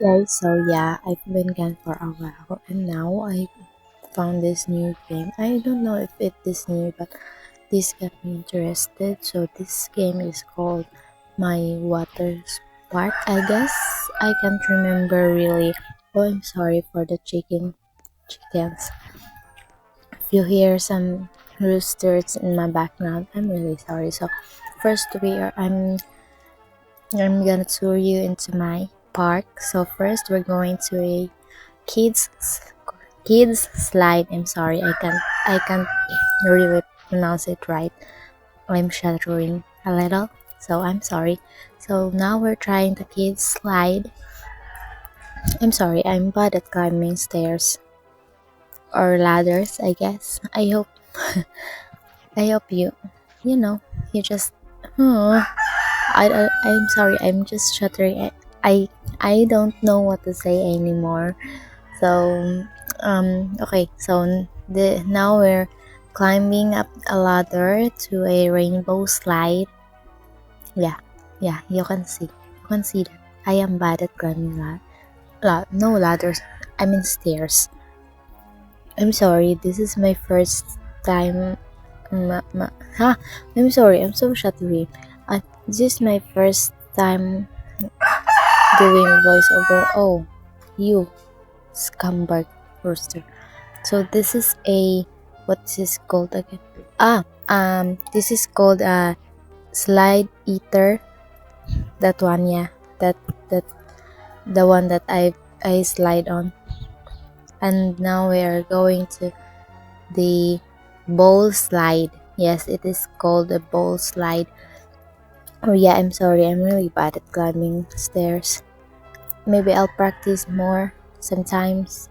Guys, so yeah, I've been gone for a while and now I found this new game. I don't know if it is new, but this got me interested. So this game is called My Water Spark, I guess. I can't remember really. Oh, I'm sorry for the chickens. If you hear some roosters in my background, I'm really sorry. So first I'm gonna tour you into my park. So first we're going to a kids kids slide. I'm sorry, I can't really pronounce it right. I'm shattering a little, so I'm sorry. So now we're trying the kids slide. I'm sorry, I'm bad at climbing stairs or ladders, I guess. I hope you know you just oh, I'm sorry, I'm just shuddering. I don't know what to say anymore. So okay, so now we're climbing up a ladder to a rainbow slide. Yeah, yeah, you can see that I am bad at climbing no ladders. I mean stairs. I'm sorry, this is my first time. Ha, I'm sorry, I'm so shattery. This is my first time doing voiceover. Oh, you scumbag rooster. So this is a what's this called again? This is called a slide eater. That one, yeah. That the one that I slide on. And now we are going to the bowl slide. Yes, it is called the bowl slide. Oh yeah, I'm sorry. I'm really bad at climbing stairs. Maybe I'll practice more sometimes.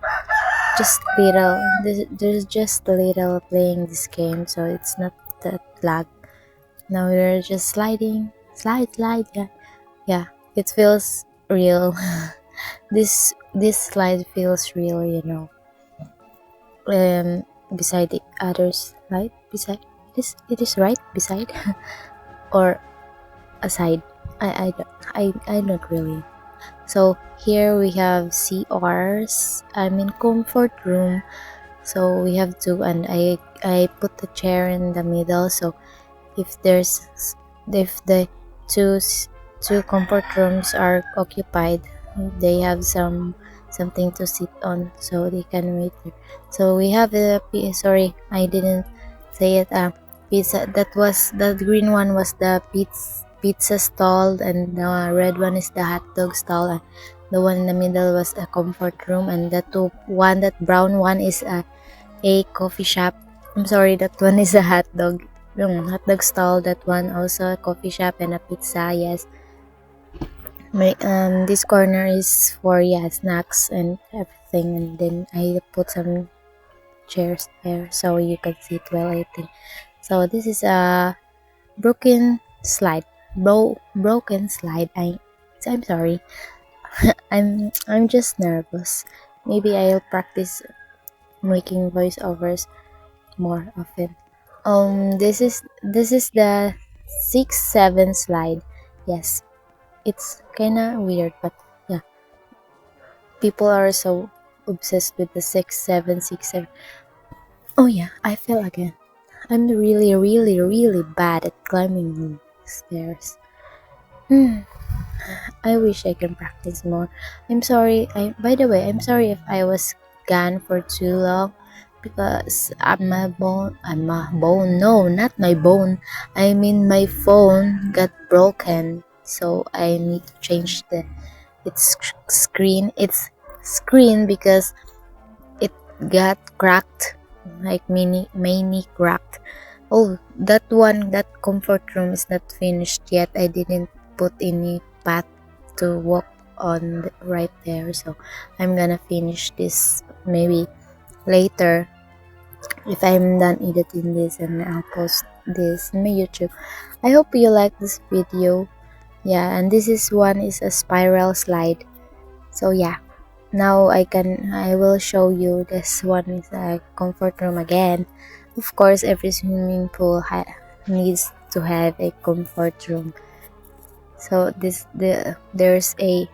Just little. There's just a little playing this game, so it's not that lag. Now we're just slide. Yeah, yeah. It feels real. This slide feels real, you know. Beside the other slide, beside it is right beside or aside. I don't really. So here we have CRs. I'm in comfort room. So we have two, and I put the chair in the middle. So if there's if the two comfort rooms are occupied, they have something to sit on, so they can wait there. So we have sorry, I didn't say it. Pizza. The green one was the pizza stall, and the red one is the hot dog stall. And the one in the middle was a comfort room, and that brown one is a coffee shop. I'm sorry, that one is a hot dog stall. That one also a coffee shop and a pizza. Yes, this corner is for snacks and everything, and then I put some chairs there so you can sit while eating. So this is a broken slide. Broken slide. I'm sorry. I'm just nervous. Maybe I'll practice making voiceovers more often. This is the 6-7 slide. Yes, it's kinda weird, but yeah, people are so obsessed with the 6-7 6-7. Oh yeah, I fell again. I'm really bad at climbing stairs. I wish I can practice more. I'm sorry. By the way, I'm sorry if I was gone for too long because my bone. No, not my bone. I mean my phone got broken, so I need to change its screen. Its screen because it got cracked, like mini cracked. Oh, that comfort room is not finished yet. I didn't put any path to walk on right there, so I'm gonna finish this maybe later if I'm done editing this, and I'll post this in my YouTube. I hope you like this video. Yeah, and this is a spiral slide. So yeah, now I will show you. This one is a comfort room again. Of course, every swimming pool needs to have a comfort room. So there's a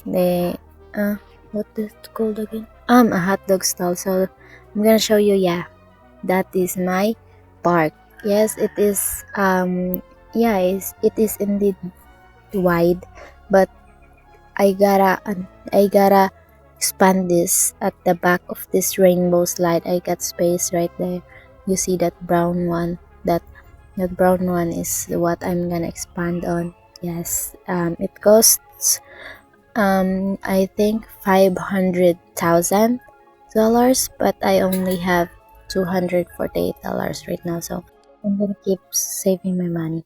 the what is it called again? A hot dog stall. So I'm gonna show you. Yeah, that is my park. Yes, it is. Yeah, it is indeed wide, but I gotta expand this at the back of this rainbow slide. I got space right there. You see that brown one? That brown one is what I'm gonna expand on. Yes. It costs I think $500,000, but I only have $248 right now, so I'm gonna keep saving my money.